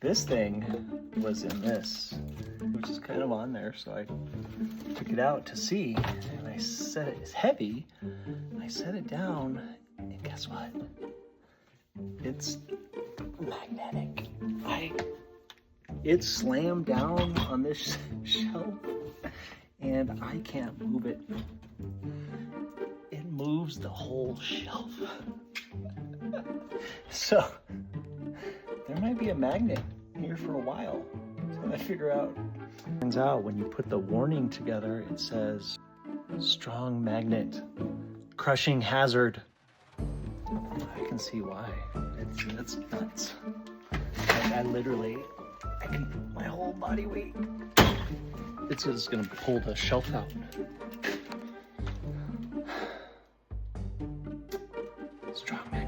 This thing was in this, which is kind of on there, so I took it out to see, and I set it, it's heavy, I set it down, and guess what? It's magnetic. It slammed down on this shelf, and I can't move it. It moves the whole shelf. So there might be a magnet here for a while. So I figure out. Turns out when you put the warning together, it says strong magnet, crushing hazard. I can see why. It's nuts. Like I can put my whole body weight. It's just gonna pull the shelf out. Strong magnet.